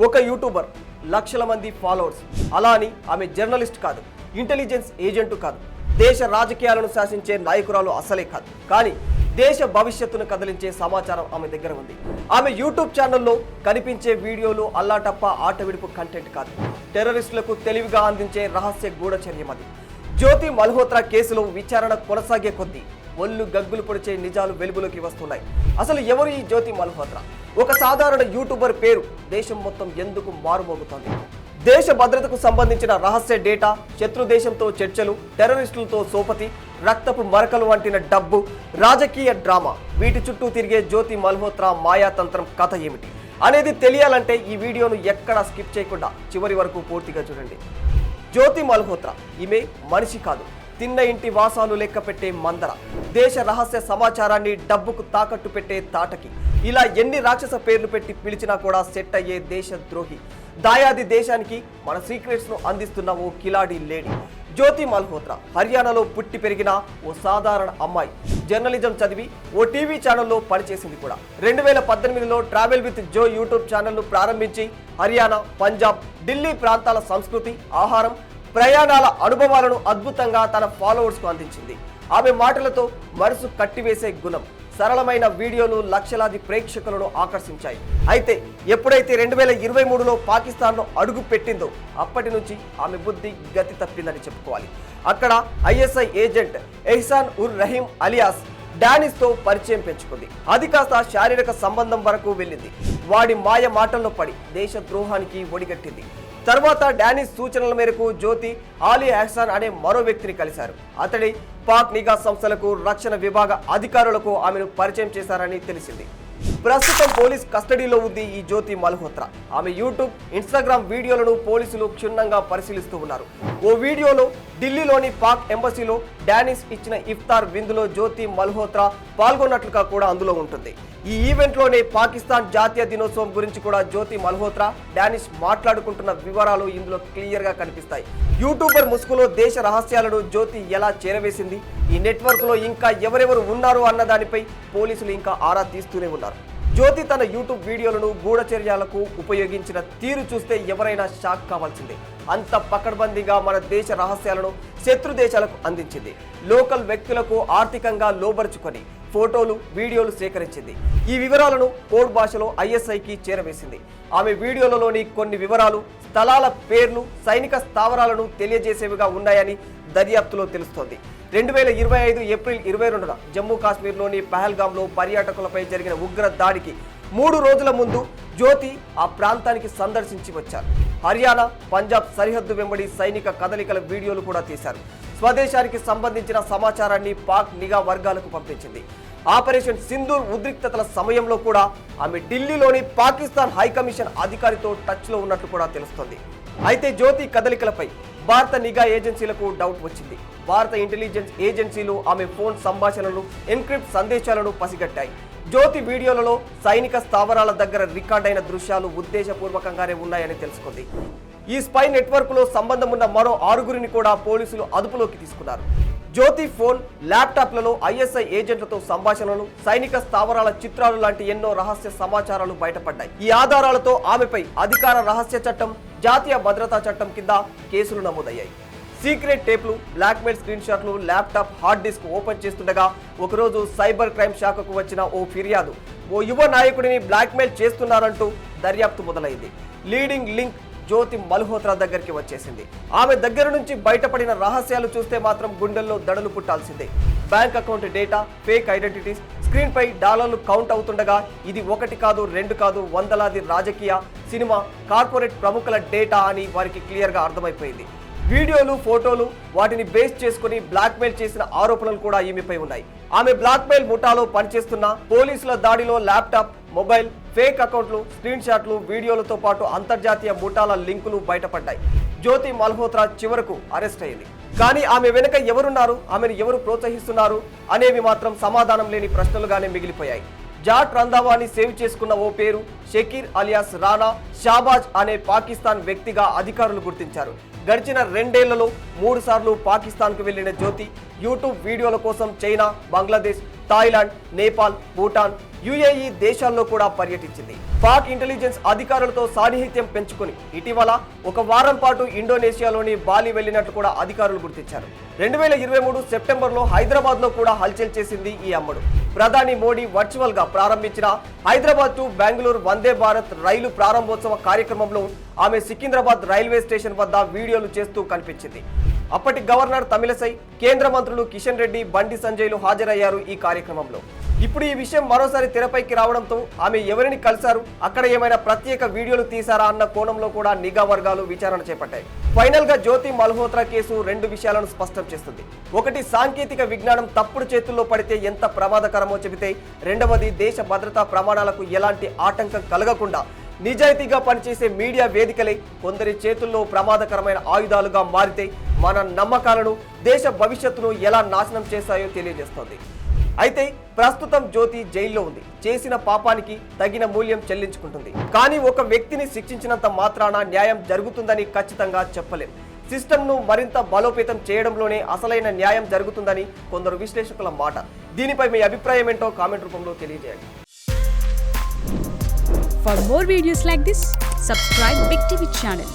ఒక యూట్యూబర్, లక్షల మంది ఫాలోవర్స్. అలా అని ఆమె జర్నలిస్ట్ కాదు, ఇంటెలిజెన్స్ ఏజెంట్ కాదు, దేశ రాజకీయాలను శాసించే నాయకురాలు అసలే కాదు. కానీ దేశ భవిష్యత్తును కదిలించే సమాచారం ఆమె దగ్గర ఉంది. ఆమె యూట్యూబ్ ఛానల్లో కనిపించే వీడియోలు అల్లాటప్ప ఆటవిడుపు కంటెంట్ కాదు, టెర్రరిస్టులకు తెలివిగా అందించే రహస్య గూఢచర్యం అది. జ్యోతి మల్హోత్రా కేసులో విచారణ కొనసాగే కొద్దీ ఒళ్ళు గగ్గులు పొడిచే నిజాలు వెలుగులోకి వస్తున్నాయి. అసలు ఎవరు ఈ జ్యోతి మల్హోత్రా? ఒక సాధారణ యూట్యూబర్ పేరు దేశం మొత్తం ఎందుకు మారుమోగుతోంది? దేశ భద్రతకు సంబంధించిన రహస్య డేటా, శత్రు దేశంతో చర్చలు, టెర్రరిస్టులతో సోపతి, రక్తపు మరకలు వంటిన డబ్బు, రాజకీయ డ్రామా, వీటి చుట్టూ తిరిగే జ్యోతి మల్హోత్రా మాయాతంత్రం కథ ఏమిటి అనేది తెలియాలంటే ఈ వీడియోను ఎక్కడా స్కిప్ చేయకుండా చివరి వరకు పూర్తిగా చూడండి. జ్యోతి మల్హోత్రా ఈమె మనిషి కాదు, తిన్న ఇంటి వాసాలు లెక్క పెట్టే మందర, దేశ రహస్య సమాచారాన్ని డబ్బుకు తాకట్టు పెట్టే తాటకి, ఇలా ఎన్ని రాక్షస పేర్లు పెట్టి పిలిచినా కూడా సెట్ అయ్యే దేశ ద్రోహి, దాయాది దేశానికి మన సీక్రెట్స్ ను అందిస్తున్న ఓ కిలాడి లేడీ జ్యోతి మల్హోత్రా. హర్యానాలో పుట్టి పెరిగిన ఓ సాధారణ అమ్మాయి. జర్నలిజం చదివి ఓ టీవీ ఛానల్లో పనిచేసింది కూడా. 2018లో ట్రావెల్ విత్ జో యూట్యూబ్ ఛానల్ను ప్రారంభించి హర్యానా, పంజాబ్, ఢిల్లీ ప్రాంతాల సంస్కృతి, ఆహారం, ప్రయాణాల అనుభవాలను అద్భుతంగా తన ఫాలోవర్స్కు అందించింది. ఆమె మాటలతో మనసు కట్టివేసే గుణం, సరళమైన వీడియోలు లక్షలాది ప్రేక్షకులను ఆకర్షించాయి. అయితే ఎప్పుడైతే 2023లో పాకిస్తాన్లో అడుగు పెట్టిందో అప్పటి నుంచి ఆమె బుద్ధి గతి తప్పిందని చెప్పుకోవాలి. అక్కడ ISI agent Ehsan ur Rahim alias డానిస్తో పరిచయం పెంచుకుంది. అది కాస్త శారీరక సంబంధం వరకు వెళ్ళింది. వాడి మాయ మాటల్లో పడి దేశ ద్రోహానికి ఒడిగట్టింది. తర్వాత డానిస్ సూచనల మేరకు జ్యోతి ఆలీ ఎహ్సాన్ అనే మరో వ్యక్తిని కలిశారు. అతడి పాక్ నిఘా సంస్థలకు, రక్షణ విభాగ అధికారులకు ఆమెను పరిచయం చేశారని తెలిసింది. ప్రస్తుతం పోలీస్ కస్టడీలో ఉంది ఈ జ్యోతి మల్హోత్రా. ఆమె యూట్యూబ్, ఇన్స్టాగ్రామ్ వీడియోలను పోలీసులు క్షుణ్ణంగా పరిశీలిస్తూ ఉన్నారు. ఓ వీడియోలో ఢిల్లీలోని పాక్ ఎంబసీలో డానిస్ ఇచ్చిన ఇఫ్తార్ విందులో జ్యోతి మల్హోత్రా పాల్గొన్నట్లుగా కూడా అందులో ఉంటుంది. ఈ ఈవెంట్లోనే పాకిస్తాన్ జాతీయ దినోత్సవం గురించి కూడా జ్యోతి మల్హోత్రా, డానిష్ మాట్లాడుకుంటున్న వివరాలు ఇందులో క్లియర్గా కనిపిస్తాయి. యూట్యూబర్ ముసుగులో దేశ రహస్యాలను జ్యోతి ఎలా చేరవేసింది, ఈ నెట్వర్క్లో ఇంకా ఎవరెవరు ఉన్నారు అన్న దానిపై పోలీసులు ఇంకా ఆరా తీస్తూనే ఉన్నారు. జ్యోతి తన యూట్యూబ్ వీడియోలను గూఢచర్యాలకు ఉపయోగించిన తీరు చూస్తే ఎవరైనా షాక్ కావాల్సిందే. అంత పకడ్బందీగా మన దేశ రహస్యాలను శత్రు దేశాలకు అందించింది. లోకల్ వ్యక్తులకు ఆర్థికంగా లోబరుచుకొని ఫోటోలు, వీడియోలు సేకరించింది. ఈ వివరాలను కోడ్ భాషలో ఐఎస్ఐకి చేరవేసింది. ఆమె వీడియోలలోని కొన్ని వివరాలు, స్థలాల పేర్లు, సైనిక స్థావరాలను తెలియజేసేవిగా ఉన్నాయని దర్యాప్తులో తెలుస్తోంది. 2025 ఏప్రిల్ 22న జమ్మూ కాశ్మీర్లోని పహల్గామ్లో పర్యాటకులపై జరిగిన ఉగ్ర దాడికి 3 రోజుల ముందు జ్యోతి ఆ ప్రాంతానికి సందర్శించి వచ్చారు. హర్యానా, పంజాబ్ సరిహద్దు వెంబడి సైనిక కదలికల వీడియోలు కూడా తీశారు. స్వదేశానికి సంబంధించిన సమాచారాన్ని పాక్ నిఘా వర్గాలకు పంపించింది. ఆపరేషన్ సింధూర్ ఉద్రిక్తతల సమయంలో కూడా ఆమె ఢిల్లీలోని పాకిస్తాన్ హైకమిషన్ అధికారితో టచ్లో ఉన్నట్లు కూడా తెలుస్తోంది. అయితే జ్యోతి కదలికలపై భారత నిఘా ఏజెన్సీలకు డౌట్ వచ్చింది. భారత ఇంటెలిజెన్స్ ఏజెన్సీలు ఆమె ఫోన్ సంభాషణలు, ఎన్క్రిప్ట్ సందేశాలను పసిగట్టాయి. జ్యోతి వీడియోలలో సైనిక స్థావరాల దగ్గర రికార్డైన దృశ్యాలు ఉద్దేశపూర్వకంగానే ఉన్నాయని తెలుసుకుంది. ఈ స్పై నెట్వర్క్లో సంబంధం ఉన్న మరో 6గురిని కూడా పోలీసులు అదుపులోకి తీసుకున్నారు. జ్యోతి ఫోన్, ల్యాప్టాప్లలో ఐఎస్ఐ ఏజెంట్లతో సంభాషణలు, సైనిక స్థావరాల చిత్రాలు లాంటి ఎన్నో రహస్య సమాచారాలు బయటపడ్డాయి. ఈ ఆధారాలతో ఆమెపై అధికార రహస్య చట్టం, జాతీయ భద్రతా చట్టం కింద కేసులు నమోదయ్యాయి. సీక్రెట్ టేప్లు, బ్లాక్మెయిల్ స్క్రీన్ షాట్లు, ల్యాప్టాప్, హార్డ్ డిస్క్ ఓపెన్ చేస్తుండగా ఒకరోజు సైబర్ క్రైమ్ శాఖకు వచ్చిన ఓ ఫిర్యాదు ఓ యువ నాయకుడిని బ్లాక్మెయిల్ చేస్తున్నారంటూ దర్యాప్తు మొదలైంది. లీడింగ్ లింక్ జ్యోతి మల్హోత్రా దగ్గరికి వచ్చేసింది. ఆమె దగ్గర నుంచి బయటపడిన రహస్యాలు చూస్తే మాత్రం గుండెల్లో దడలు పుట్టాల్సిందే. Bank account data, fake identities, screen పై డాలర్లు కౌంట్ అవుతుండగా ఇది 1 కాదు 2 కాదు వందలాది రాజకీయ, సినిమా, కార్పొరేట్ ప్రముఖుల డేటా అని వారికి క్లియర్గా అర్థమైపోయింది. వీడియోలు, ఫోటోలు, వాటిని బేస్ చేసుకుని బ్లాక్మెయిల్ చేసిన ఆరోపణలు కూడా ఈమెపై ఉన్నాయి. ఆమె బ్లాక్మెయిల్ ముఠాలో పనిచేస్తున్న పోలీసుల దాడిలో ల్యాప్టాప్, మొబైల్, ఫేక్ అకౌంట్లు, స్క్రీన్ షాట్లు, వీడియోలతో పాటు అంతర్జాతీయ ముఠాల లింకులు బయటపడ్డాయి. జ్యోతి మల్హోత్రా చివరకు అరెస్ట్ అయింది. కానీ ఆమె వెనుక ఎవరున్నారు, ఆమెను ఎవరు ప్రోత్సహిస్తున్నారు అనేవి మాత్రం సమాధానం లేని ప్రశ్నలుగానే మిగిలిపోయాయి. జాట్ రంధావాని సేవ్ చేసుకున్న ఓ పేరు షకీర్ అలియాస్ రానా షాబాజ్ అనే పాకిస్తాన్ వ్యక్తిగా అధికారులు గుర్తించారు. గడిచిన 2 ఏళ్లలో 3 సార్లు పాకిస్తాన్కు వెళ్లిన జ్యోతి యూట్యూబ్ వీడియోల కోసం China, Bangladesh, Thailand, Nepal, Bhutan, UAE దేశాల్లో కూడా పర్యటించింది. పాక్ ఇంటెలిజెన్స్ అధికారులతో సాన్నిహిత్యం పెంచుకుని ఇటీవల ఒక వారం పాటు ఇండోనేషియాలోని బాలి వెళ్లినట్లు కూడా అధికారులు గుర్తించారు. 2023 సెప్టెంబర్లో హైదరాబాద్ లో కూడా హల్చల్ చేసింది ఈ అమ్మడు. ప్రధాని మోడీ వర్చువల్ గా ప్రారంభించిన హైదరాబాద్ టు బెంగళూరు వందే భారత్ రైలు ప్రారంభోత్సవ కార్యక్రమంలో ఆమె సికింద్రాబాద్ రైల్వే స్టేషన్ వద్ద వీడియోలు చేస్తూ కనిపించింది. అప్పటి గవర్నర్ తమిళసై, కేంద్ర మంత్రులు కిషన్ రెడ్డి, బండి సంజయ్లు హాజరయ్యారు ఈ కార్యక్రమంలో. ఇప్పుడు ఈ విషయం మరోసారి తెరపైకి రావడంతో ఆమె ఎవరిని కలిశారు, అక్కడ ఏమైనా ప్రత్యేక వీడియోలు తీశారా అన్న కోణంలో కూడా నిఘా వర్గాలు విచారణ చేపట్టాయి. ఫైనల్ గా జ్యోతి మల్హోత్రా కేసు 2 విషయాలను స్పష్టం చేస్తుంది. ఒకటి, సాంకేతిక విజ్ఞానం తప్పుడు చేతుల్లో పడితే ఎంత ప్రమాదకరమో చెబితే, రెండవది దేశ భద్రతా ప్రమాణాలకు ఎలాంటి ఆటంకం కలగకుండా నిజాయితీగా పనిచేసే మీడియా వేదికలే కొందరి చేతుల్లో ప్రమాదకరమైన ఆయుధాలుగా మారితే మన నమ్మకాలను, దేశ భవిష్యత్తును ఎలా నాశనం చేశాయో తెలియజేస్తోంది. అయితే ప్రస్తుతం జ్యోతి జైల్లో ఉంది. చేసిన పాపానికి తగిన మూల్యం చెల్లించుకుంటుంది. కానీ ఒక వ్యక్తిని శిక్షించినంత మాత్రాన న్యాయం జరుగుతుందని ఖచ్చితంగా చెప్పలేం. సిస్టమ్ను మరింత బలోపేతం చేయడంలోనే అసలైన న్యాయం జరుగుతుందని కొందరు విశ్లేషకుల మాట. దీనిపై మీ అభిప్రాయం ఏంటో కామెంట్ రూపంలో తెలియజేయండి. For more videos like this, subscribe Big TV channel.